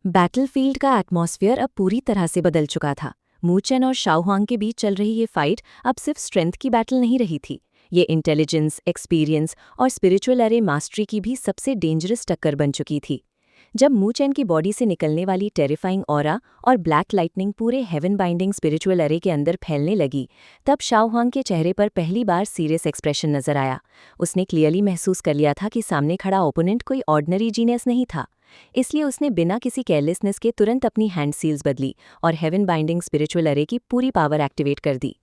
Battlefield का atmosphere अब पूरी तरह से बदल चुका था। मू चेन और शाओ हुआंग के बीच चल रही ये फाइट अब सिर्फ स्ट्रेंथ की बैटल नहीं रही थी। ये इंटेलिजेंस, एक्सपीरियंस और स्पिरिचुअल अरे मास्टरी की भी सबसे डेंजरस टक्कर बन चुकी थी। जब मू चेन की बॉडी से निकलने वाली टेरिफाइंग ऑरा और ब्लैक लाइटनिंग पूरे हेवन बाइंडिंग स्पिरिचुअल अरे के अंदर फैलने लगी, तब शाओ हुआंग के चेहरे पर पहली बार सीरियस एक्सप्रेशन नजर आया। उसने क्लियरली महसूस कर लिया था कि सामने खड़ा ओपोनेंट कोई ऑर्डिनरी जीनियस नहीं था। इसलिए उसने बिना किसी केयरलेसनेस के तुरंत अपनी हैंड सील्स बदली और हेवन बाइंडिंग स्पिरिचुअल अरे की पूरी पावर एक्टिवेट कर दी।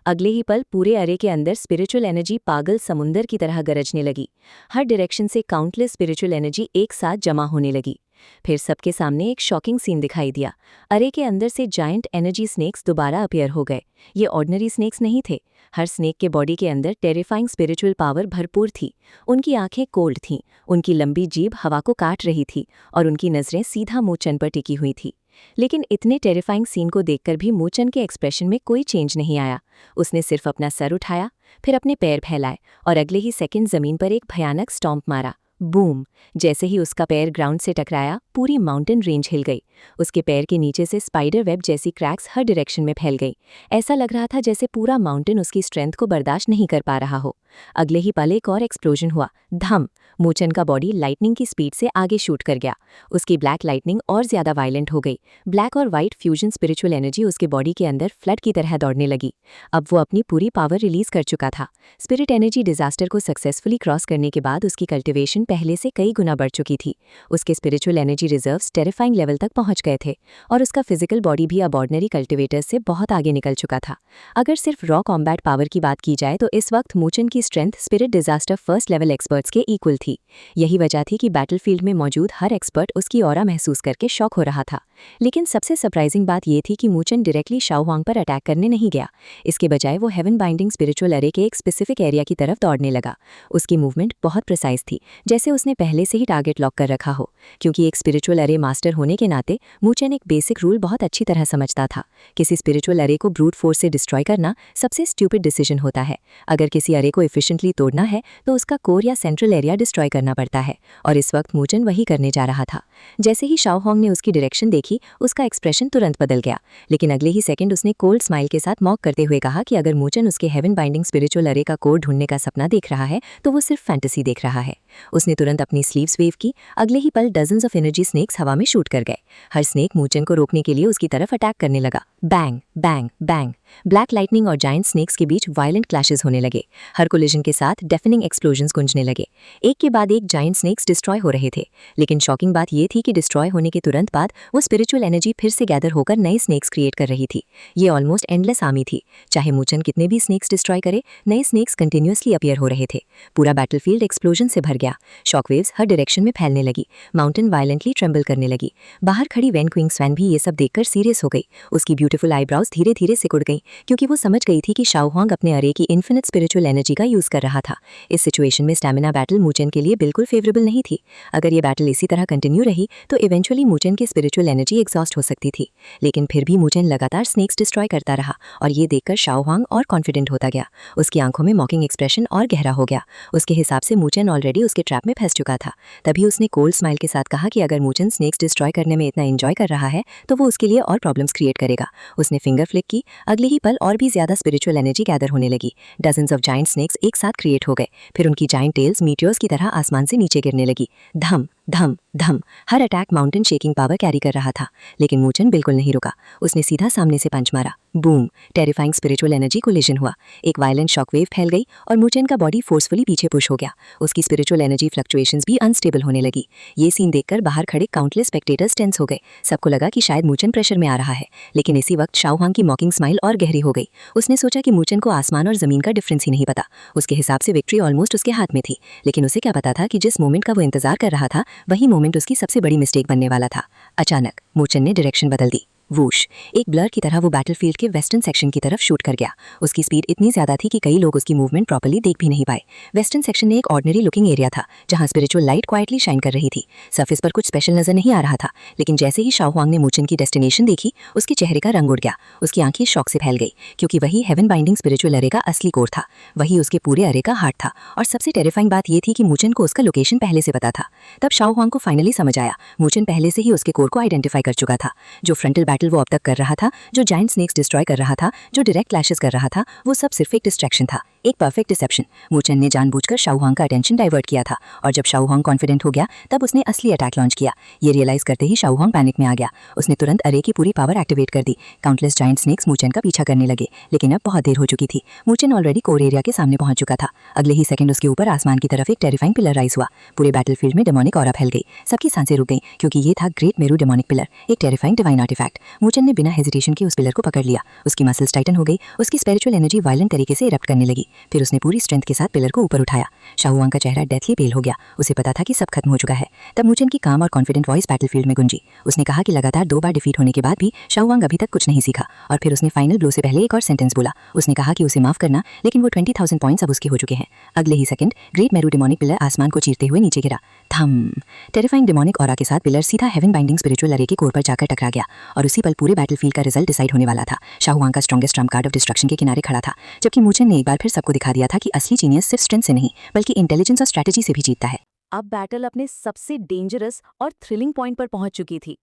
अगले ही पल पूरे अरे के अंदर स्पिरिचुअल एनर्जी पागल समुंदर की तरह गरजने लगी। हर डायरेक्शन से काउंटलेस स्पिरिचुअल एनर्जी एक साथ जमा होने लगी। फिर सबके सामने एक शॉकिंग सीन दिखाई दिया। अरे के अंदर से जायंट एनर्जी स्नेक्स दोबारा अपीयर हो गए। ये ऑर्डिनरी स्नेक्स नहीं थे। हर स्नेक के बॉडी के अंदर टेरिफाइंग स्पिरिचुअल पावर भरपूर थी। उनकी आंखें कोल्ड थीं, उनकी लंबी जीभ हवा को काट रही थी और उनकी नजरें सीधा मूचन पर टिकी हुई थी। लेकिन इतने टेरिफाइंग सीन को देखकर भी मूचन के एक्सप्रेशन में कोई चेंज नहीं आया। उसने सिर्फ अपना सर उठाया, फिर अपने पैर फैलाए और अगले ही सेकंड जमीन पर एक भयानक स्टॉम्प मारा। बूम! जैसे ही उसका पैर ग्राउंड से टकराया, पूरी माउंटेन रेंज हिल गई। उसके पैर के नीचे से स्पाइडर वेब जैसी क्रैक्स हर डायरेक्शन में फैल गई। ऐसा लग रहा था जैसे पूरा माउंटेन उसकी स्ट्रेंथ को बर्दाश्त नहीं कर पा रहा हो। अगले ही पल एक और एक्सप्लोजन हुआ। धम! मूचन का बॉडी लाइटनिंग की स्पीड से आगे शूट कर गया। उसकी ब्लैक लाइटनिंग और ज्यादा वायलेंट हो गई। ब्लैक और व्हाइट फ्यूजन स्पिरिचुअल एनर्जी उसके बॉडी के अंदर फ्लड की तरह दौड़ने लगी। अब वो अपनी पूरी पावर रिलीज कर चुका था। स्पिरिट एनर्जी डिजास्टर को सक्सेसफुली क्रॉस करने के बाद उसकी कल्टिवेशन पहले से कई गुना बढ़ चुकी थी। उसके spiritual energy reserves terrifying level तक पहुंच गए थे और उसका फिजिकल बॉडी भी अब ऑर्डिनरी कल्टिवेटर्स से बहुत आगे निकल चुका था। अगर सिर्फ रॉ कॉम्बैट पावर की बात की जाए तो इस वक्त मूचन की strength spirit disaster first level experts के इक्वल थी। यही वजह थी कि बैटलफील्ड में मौजूद हर एक्सपर्ट उसकी ऑरा महसूस करके शॉक हो रहा था। लेकिन सबसे सरप्राइजिंग बात यह थी कि मूचन डायरेक्टली शाओ हुआंग पर अटैक करने नहीं गया। इसके बजाय वो हेवन बाइंडिंग स्पिरिचुअल अरे के एक स्पेसिफिक एरिया की तरफ दौड़ने लगा। उसकी मूवमेंट बहुत प्रिसाइज थी, जैसे उसने पहले से ही टारगेट लॉक कर रखा हो। क्योंकि एक स्पिरिचुअल अरे मास्टर होने के नाते मूचन एक बेसिक रूल बहुत अच्छी तरह समझता था। किसी स्पिरिचुअल अरे को ब्रूट फोर्स से डिस्ट्रॉय करना सबसे स्टूपिड डिसीजन होता है। अगर किसी अरे को एफिशिएंटली तोड़ना है तो उसका कोर या सेंट्रल एरिया डिस्ट्रॉय करना पड़ता है, और इस वक्त मूचन वही करने जा रहा था। जैसे ही शाओ हुआंग ने उसकी डायरेक्शन देखी, उसका एक्सप्रेशन तुरंत बदल गया। लेकिन अगले ही सेकंड उसने कोल्ड स्माइल के साथ मॉक करते हुए कहा कि अगर मूचन उसके हेवन बाइंडिंग स्पिरिचुअल अरे का कोर ढूंढने का सपना देख रहा है तो वो सिर्फ फैंटेसी देख रहा है। उसने तुरंत अपनी स्लीव्स वेव की। अगले ही पल डजन्स ऑफ एनर्जी स्नेक्स हवा में शूट कर गए। हर स्नेक मूचन को रोकने के लिए उसकी तरफ अटैक करने लगा। Bang bang bang! Black lightning और जायंट स्नेक्स के बीच वायलेंट क्लैशेस होने लगे। हर कोलिजन के साथ डेफनिंग एक्सप्लोजन्स गूंजने लगे। एक के बाद एक जायंट स्नेक्स डिस्ट्रॉय हो रहे थे। लेकिन शॉकिंग बात यह थी कि डिस्ट्रॉय होने के तुरंत बाद वो स्पिरिचुअल एनर्जी फिर से गैदर होकर नए स्नेक्स क्रिएट कर रही थी। ये ऑलमोस्ट एंडलेस आर्मी थी। चाहे मूचन कितने भी स्नेक्स डिस्ट्रॉय करे, नए स्नेक्स कंटिन्यूअसली अपीयर हो रहे थे। पूरा बैटलफील्ड एक्सप्लोजन से भर गया। शॉकवेव्स हर डायरेक्शन में फैलने लगी। माउंटेन वायलेंटली ट्रेम्बल करने लगी। बाहर खड़ी वैन क्विंग स्वैन भी ये सब देखकर सीरियस हो गई। उसकी ब्यूटीफुल आईब्राउज धीरे धीरे सिकुड़ गईं, क्योंकि वो समझ गई थी कि शाओ हुआंग अपने अरे की इन्फिनिट स्पिरिचुअल एनर्जी का यूज कर रहा था। इस सिचुएशन में स्टैमिना बैटल मूचन के लिए बिल्कुल फेवरेबल नहीं थी। अगर ये बैटल इसी तरह कंटिन्यू रही तो इवेंचुअली मूचन की स्पिरिचुअल एनर्जी एग्जॉस्ट हो सकती थी। लेकिन फिर भी मूचन लगातार स्नेक्स डिस्ट्रॉय करता रहा, और ये देखकर शाओ हुआंग और कॉन्फिडेंट होता गया। उसकी आंखों में मॉकिंग एक्सप्रेशन और गहरा हो गया। उसके हिसाब से मूचन ऑलरेडी उसके ट्रैप में फंस चुका था। तभी उसने कोल्ड स्माइल के साथ कहा कि अगर मूचन स्नेक्स डिस्ट्रॉय करने में इतना एंजॉय कर रहा है तो वो उसके लिए और प्रॉब्लम्स क्रिएट करेगा। उसने फिंगर फ्लिक की। अगले ही पल और भी ज्यादा स्पिरिचुअल एनर्जी गैदर होने लगी। डजन्स ऑफ जायंट स्नेक्स एक साथ क्रिएट हो गए। फिर उनकी जायंट टेल्स मीटियोर्स की तरह आसमान से नीचे गिरने लगी। धम धम धम! हर attack mountain shaking power carry कर रहा था। लेकिन मूचन बिल्कुल नहीं रुका। उसने सीधा सामने से पंच मारा। Boom! Terrifying spiritual energy collision हुआ। एक वायलेंट शॉकवेव फैल गई और मूचन का बॉडी फोर्सफुली पीछे पुश हो गया। उसकी स्पिरिचुअल एनर्जी फ्लक्चुएशंस भी अनस्टेबल होने लगी। ये सीन देखकर बाहर खड़े काउंटलेस स्पेक्टेटर्स टेंस हो गए। सबको लगा कि शायद मूचन प्रेशर में आ रहा है। लेकिन इसी वक्त शाओ हुआंग की मॉकिंग स्माइल और गहरी हो गई। उसने सोचा कि मूचन को आसमान और जमीन का डिफरेंस ही नहीं पता। उसके हिसाब से विक्ट्री ऑलमोस्ट उसके हाथ में थी। लेकिन उसे क्या पता था कि जिस मोमेंट का वो इंतजार कर रहा था, वही मोमेंट उसकी सबसे बड़ी मिस्टेक बनने वाला था। अचानक मूचन ने डायरेक्शन बदल दी। वूश, एक ब्लर की तरह वो बैटलफील्ड के वेस्टर्न सेक्शन की तरफ शूट कर गया। उसकी स्पीड इतनी ज्यादा थी कि कई लोग उसकी मूवमेंट प्रॉपर्ली देख भी नहीं पाए। वेस्टर्न सेक्शन में एक ऑर्डिनरी लुकिंग एरिया था जहां स्पिरिचुअल लाइट क्वाइटली शाइन कर रही थी। सरफेस पर कुछ स्पेशल नजर नहीं आ रहा था, लेकिन जैसे ही शाओ हुआंग ने मूचेन की डेस्टिनेशन देखी, उसके चेहरे का रंग उड़ गया। उसकी आंखें शौक से फैल गई, क्योंकि वही हेवन बाइंडिंग स्पिरिचुअल अरे का असली कोर था। वही उसके पूरे अरे का हार्ट था। और सबसे टेरिफाइंग बात यह थी कि मूचेन को उसका लोकेशन पहले से पता था। तब शाओ हुआंग को फाइनली समझ आया, मूचेन पहले से ही उसके कोर को आइडेंटिफाई कर चुका था। जो फ्रंटल बैटल वो अब तक कर रहा था, जो जायंट स्नेक्स डिस्ट्रॉय कर रहा था, जो डायरेक्ट क्लैशेस कर रहा था, वो सब सिर्फ एक डिस्ट्रैक्शन था, एक परफेक्ट डिसेप्शन। मूचेन ने जानबूझकर शाओ हुआंग का अटेंशन डाइवर्ट किया था, और जब शाओ हुआंग कॉन्फिडेंट हो गया, तब उसने असली अटैक लॉन्च किया। ये रियलाइज करते ही शाओ हुआंग पैनिक में आ गया। उसने तुरंत अरे की पूरी पावर एक्टिवेट कर दी। काउंटलेस जायंट स्नेक्स मूचेन का पीछा करने लगे, लेकिन अब बहुत देर हो चुकी थी। मूचेन ऑलरेडी कोर एरिया के सामने पहुंच चुका था। अगले ही सेकंड उसके ऊपर आसमान की तरफ एक टेरिफाइंग पिलर राइज हुआ। पूरे बैटलफील्ड में डेमोनिक ऑरा फैल गई। सबकी सांसें रुक गईं, क्योंकि ये था ग्रेट मेरू डेमोनिक पिलर, एक टेरिफाइंग डिवाइन आर्टिफैक्ट। मूचेन ने बिना हेजिटेशन के उस पिलर को पकड़ लिया। उसकी मसल्स टाइटन हो गई, उसकी स्पिरिचुअल एनर्जी वायलेंट तरीके से इरप्ट करने लगी। फिर उसने पूरी स्ट्रेंथ के साथ पिलर को ऊपर उठाया। शाओ हुआंग का चेहरा डेथली पेल हो गया। उसे पता था कि सब खत्म हो चुका है। तब मूचेन की काम और कॉन्फिडेंट वॉइस बैटलफील्ड में गुंजी। उसने कहा कि लगातार 2 बार डिफीट होने के बाद भी शाओ हुआंग अभी तक कुछ नहीं सीखा। और फिर उसने फाइनल ब्लो से पहले एक और सेंटेंस बोला। उसने कहा कि उसे माफ करना, लेकिन वो 20,000 पॉइंट्स अब उसके हो चुके हैं। अगले ही second great Meru demonic pillar आसमान को चीरते हुए नीचे गिरा। थम। टेरिफाइंग डेमोनिक ऑरा के साथ पिलर सीधा हेवन बाइंडिंग स्पिरिचुअल अरे के कोर पर जाकर टकरा गया, और उसी पल पूरे बैटलफील्ड का रिजल्ट डिसाइड होने वाला था। शाओ हुआंग का strongest Trump card of destruction के किनारे खड़ा था, जबकि मूचेन ने एक बार फिर सबको दिखा दिया था कि असली जीनियस सिर्फ स्ट्रेंथ से नहीं, बल्कि इंटेलिजेंस और स्ट्रैटेजी से भी जीतता है। अब बैटल अपने सबसे डेंजरस और थ्रिलिंग पॉइंट पर पहुंच चुकी थी।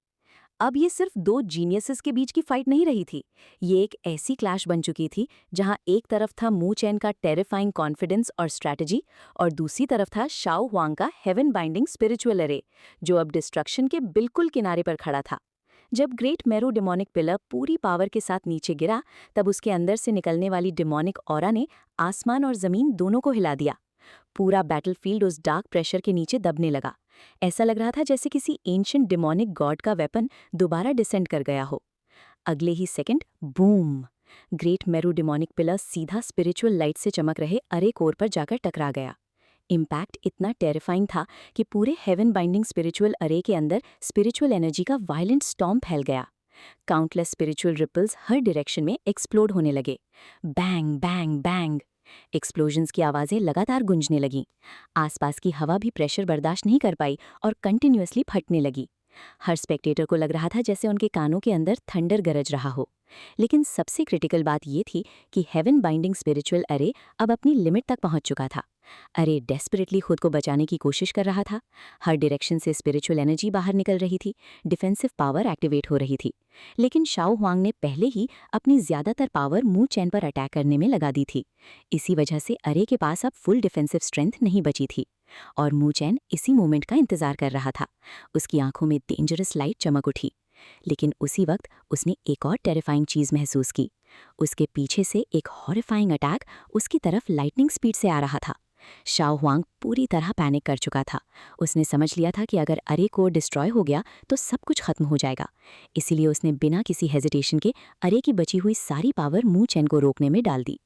अब ये सिर्फ 2 जीनियसेस के बीच की फाइट नहीं रही थी। ये एक ऐसी क्लैश बन चुकी थी जहां एक तरफ था मूचेन का टेरिफाइंग कॉन्फिडेंस और स्ट्रैटेजी, और दूसरी तरफ था शाओ हुआंग का हेवन बाइंडिंग स्पिरिचुअल अरे, जो अब डिस्ट्रक्शन के बिल्कुल किनारे पर खड़ा था। जब ग्रेट मेरू डिमोनिक पिलर पूरी पावर के साथ नीचे गिरा, तब उसके अंदर से निकलने वाली डिमोनिक ऑरा ने आसमान और जमीन दोनों को हिला दिया। पूरा बैटलफील्ड उस डार्क प्रेशर के नीचे दबने लगा। ऐसा लग रहा था जैसे किसी एंशिएंट डिमोनिक गॉड का वेपन दोबारा डिसेंड कर गया हो। अगले ही second boom, great Meru demonic pillar सीधा स्पिरिचुअल लाइट से चमक रहे अरे कोर पर जाकर टकरा गया। इम्पैक्ट इतना टेरिफाइंग था कि पूरे हेवन बाइंडिंग स्पिरिचुअल अरे के अंदर स्पिरिचुअल एनर्जी का वायलेंट स्टॉर्म फैल गया। काउंटलेस स्पिरिचुअल रिपल्स हर डायरेक्शन में एक्सप्लोड होने लगे। बैंग बैंग बैंग, एक्सप्लोजन्स की आवाज़ें लगातार गूंजने लगीं। आसपास की हवा भी प्रेशर बर्दाश्त नहीं कर पाई और कंटिन्यूअसली फटने लगी। हर स्पेक्टेटर को लग रहा था जैसे उनके कानों के अंदर थंडर गरज रहा हो। लेकिन सबसे क्रिटिकल बात यह थी कि हेवन बाइंडिंग स्पिरिचुअल अरे अब अपनी लिमिट तक पहुंच चुका था। अरे डेस्परेटली खुद को बचाने की कोशिश कर रहा था। हर डायरेक्शन से स्पिरिचुअल एनर्जी बाहर निकल रही थी, डिफेंसिव पावर एक्टिवेट हो रही थी। लेकिन शाओ हुआंग ने पहले ही अपनी ज्यादातर पावर मूचेन पर अटैक करने में लगा दी थी। इसी वजह से अरे के पास अब फुल डिफेंसिव स्ट्रेंथ नहीं बची थी, और मूचेन इसी मोमेंट का इंतजार कर रहा था। उसकी आंखों में डेंजरस लाइट चमक उठी। लेकिन उसी वक्त उसने एक और टेरिफाइंग चीज महसूस की। उसके पीछे से एक हॉरिफाइंग अटैक उसकी तरफ लाइटनिंग स्पीड से आ रहा था। शाओ हुआंग पूरी तरह पैनिक कर चुका था। उसने समझ लिया था कि अगर अरे कोर डिस्ट्रॉय हो गया तो सब कुछ खत्म हो जाएगा। इसीलिए उसने बिना किसी हेजिटेशन के अरे की बची हुई सारी पावर मूचेन को रोकने में डाल दी।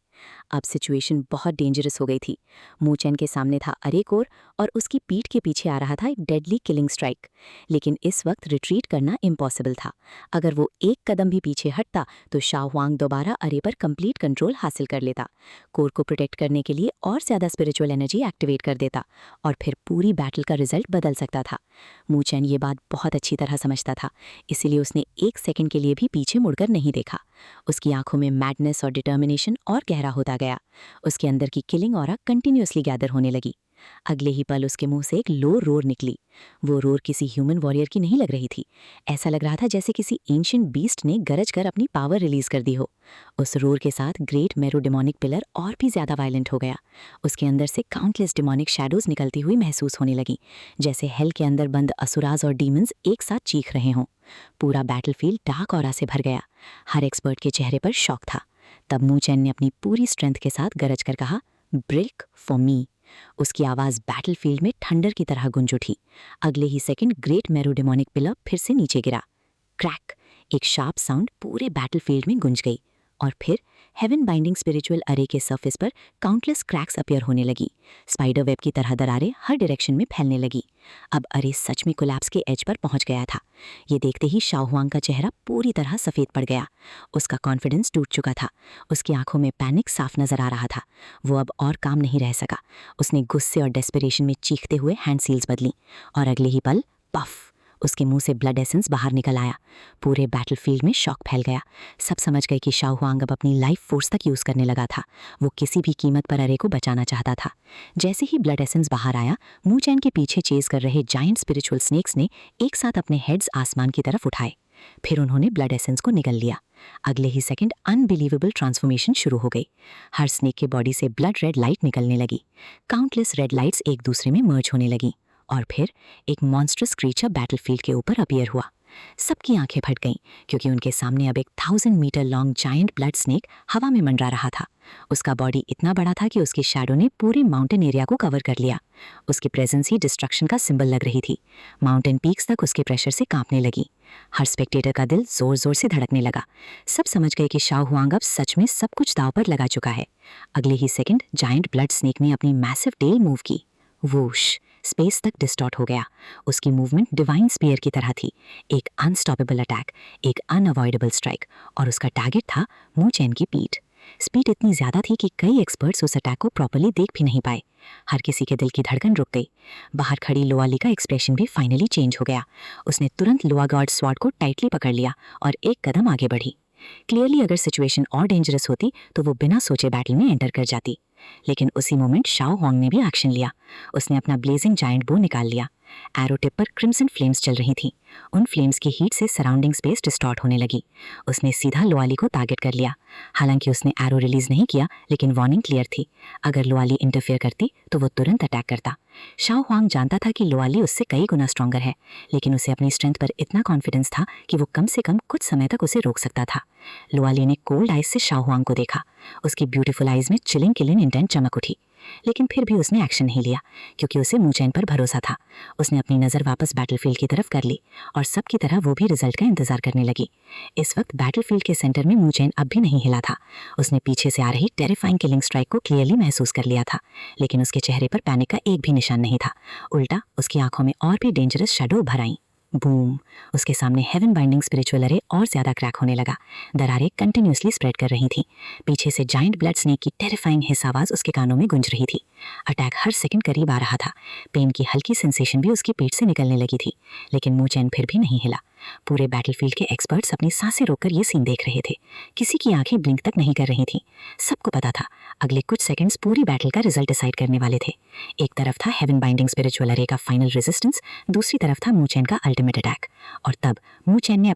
अब सिचुएशन बहुत डेंजरस हो गई थी। मूचेन के सामने था अरे कोर, और उसकी पीठ के पीछे आ रहा था एक डेडली किलिंग स्ट्राइक। लेकिन इस वक्त रिट्रीट करना इम्पॉसिबल था। अगर वो एक कदम भी पीछे हटता तो शाओ हुआंग दोबारा अरे पर कंप्लीट कंट्रोल हासिल कर लेता, कोर को प्रोटेक्ट करने के लिए और ज्यादा स्पिरिचुअल एनर्जी एक्टिवेट कर देता, और फिर पूरी बैटल का रिजल्ट बदल सकता था। मूचेन ये बात बहुत अच्छी तरह समझता था, इसीलिए उसने एक सेकंड के लिए भी पीछे मुड़कर नहीं देखा। उसकी आंखों में मैडनेस और डिटर्मिनेशन और गहरा होता गया। उसके अंदर की किलिंग ऑरा कंटिन्यूअसली गैदर होने लगी। अगले ही पल उसके मुंह से एक लो रोर निकली। वो रोर किसी ह्यूमन वॉरियर की नहीं लग रही थी। ऐसा लग रहा था जैसे किसी एंशिएंट बीस्ट ने गरज कर अपनी पावर रिलीज कर दी हो। उस रोर के साथ ग्रेट मेरू डिमोनिक पिलर और भी ज्यादा वायलेंट हो गया। उसके अंदर से काउंटलेस डिमोनिक शैडोज निकलती हुई महसूस होने लगी, जैसे हेल के अंदर बंद असुराज और डीमंस एक साथ चीख रहे हों। पूरा बैटलफील्ड डार्क ऑरा से भर गया। हर एक्सपर्ट के चेहरे पर शॉक था। तब मूचेन ने अपनी पूरी स्ट्रेंथ के साथ गरज कर कहा, ब्रेक फॉर मी। उसकी आवाज बैटलफील्ड में थंडर की तरह गूंज उठी। अगले ही second great Meru demonic pillar फिर से नीचे गिरा। क्रैक, एक शार्प साउंड पूरे बैटलफील्ड में गूंज गई, और फिर हेवन बाइंडिंग स्पिरिचुअल अरे के सरफेस पर काउंटलेस क्रैक्स अपीयर होने लगी। स्पाइडर वेब की तरह दरारें हर डायरेक्शन में फैलने लगी। अब अरे सच में कोलैप्स के एज पर पहुंच गया था। ये देखते ही शाओ हुआंग का चेहरा पूरी तरह सफ़ेद पड़ गया। उसका कॉन्फिडेंस टूट चुका था। उसकी आंखों में पैनिक साफ नजर आ रहा था। वो अब और काम नहीं रह सका। उसने गुस्से और डेस्परेशन में चीखते हुए हैंड सील्स बदली और अगले ही पल पफ, उसके मुंह से ब्लड एसेंस बाहर निकल आया। पूरे बैटलफील्ड में शॉक फैल गया। सब समझ गए कि शाओ हुआंग अब अपनी लाइफ फोर्स तक यूज करने लगा था। वो किसी भी कीमत पर अरे को बचाना चाहता था। जैसे ही ब्लड एसेंस बाहर आया, मू चैन के पीछे चेज कर रहे जायंट स्पिरिचुअल स्नेक्स ने एक साथ अपने हेड्स आसमान की तरफ उठाए। फिर उन्होंने ब्लड एसेंस को निगल लिया। अगले ही सेकंड अनबिलीवेबल ट्रांसफॉर्मेशन शुरू हो गई। हर स्नेक के बॉडी से ब्लड रेड लाइट निकलने लगी। काउंटलेस रेड लाइट्स एक दूसरे में मर्ज होने लगी और फिर एक मॉन्स्ट्रस क्रीचर बैटलफील्ड के ऊपर अपीयर हुआ। सबकी आंखें फट गईं क्योंकि उनके सामने अब एक 1000 metre long giant blood snake हवा में मंडरा रहा था। उसका बॉडी इतना बड़ा था कि उसकी शैडो ने पूरे माउंटेन एरिया को कवर कर लिया। उसकी प्रेजेंस ही डिस्ट्रक्शन का सिंबल लग रही थी। माउंटेन पीक्स तक उसके प्रेशर से कांपने लगी। हर स्पेक्टेटर का दिल जोर जोर से धड़कने लगा। सब समझ गए कि शाओ हुआंग अब सच में सब कुछ दांव पर लगा चुका है। अगले ही सेकंड जायंट ब्लड स्नेक ने अपनी मैसिव टेल मूव की। वूश, स्पेस तक डिस्टॉर्ट हो गया। उसकी मूवमेंट डिवाइन स्पीयर की तरह थी। एक अनस्टॉपेबल अटैक, एक अनअवॉइडेबल स्ट्राइक, और उसका टारगेट था मू चैन की पीठ। स्पीड इतनी ज्यादा थी कि कई एक्सपर्ट्स उस अटैक को प्रॉपर्ली देख भी नहीं पाए। हर किसी के दिल की धड़कन रुक गई। बाहर खड़ी लोआली का एक्सप्रेशन भी फाइनली चेंज हो गया। उसने तुरंत लोआ गॉड स्वॉर्ड को टाइटली पकड़ लिया और एक कदम आगे बढ़ी। क्लियरली अगर सिचुएशन और डेंजरस होती तो वो बिना सोचे बैटल में एंटर कर जाती। लेकिन उसी मोमेंट शाओ हुआंग ने भी एक्शन लिया। उसने अपना ब्लेजिंग जायंट बो निकाल लिया। एरो टिप पर क्रिम्सन फ्लेम्स चल रही थीं। उन फ्लेम्स की हीट से सराउंडिंग स्पेस डिस्टॉर्ट होने लगी। उसने सीधा लोआली को टारगेट कर लिया। हालांकि उसने एरो रिलीज नहीं किया, लेकिन वार्निंग क्लियर थी। अगर लोआली इंटरफेयर करती तो वो तुरंत अटैक करता। शाओ हुआंग जानता था कि लोआली उससे कई गुना स्ट्रॉन्गर है, लेकिन उसे अपनी स्ट्रेंथ पर इतना कॉन्फिडेंस था कि वो कम से कम कुछ समय तक उसे रोक सकता था। लोआली ने कोल्ड आइज से शाओ हुआंग को देखा। उसकी ब्यूटीफुल आइज में चिलिंग किलिंग इंटेंट चमक उठी, लेकिन फिर भी उसने एक्शन नहीं लिया क्योंकि उसे मू चैन पर भरोसा था। उसने अपनी नज़र वापस बैटलफील्ड की तरफ कर ली और सबकी तरह वो भी रिजल्ट का इंतजार करने लगी। इस वक्त बैटलफील्ड के सेंटर में मू चैन अब भी नहीं हिला था। उसने पीछे से आ रही टेरिफाइंग किलिंग स्ट्राइक को क्लियरली महसूस कर लिया था, लेकिन उसके चेहरे पर पैनिक का एक भी निशान नहीं था। उल्टा उसकी आंखों में और भी डेंजरस शैडो उभर आईं। बूम, उसके सामने हेवन बाइंडिंग स्पिरिचुअल अरे और ज्यादा क्रैक होने लगा। दरारें कंटिन्यूसली स्प्रेड कर रही थीं। पीछे से जायंट ब्लड स्नेक की टेरिफाइंग हिस आवाज उसके कानों में गूंज रही थी। अटैक हर सेकंड करीब आ रहा था। पेन की हल्की सेंसेशन भी उसकी पेट से निकलने लगी थी, लेकिन मू चैन फिर भी नहीं हिला। पूरे बैटलफील्ड के एक्सपर्ट्स अपनी सांसें रोककर ये सीन देख रहे थे। किसी की आंखें ब्लिंक तक नहीं कर रही थीं। सबको पता था अगले कुछ सेकंड्स पूरी बैटल का रिजल्ट डिसाइड करने वाले थे। एक तरफ था हेवन बाइंडिंग स्पिरिचुअल अरे का फाइनल रेजिस्टेंस, दूसरी तरफ था मू चैन का अल्टीमेट अटैक। और तब मू चैन ने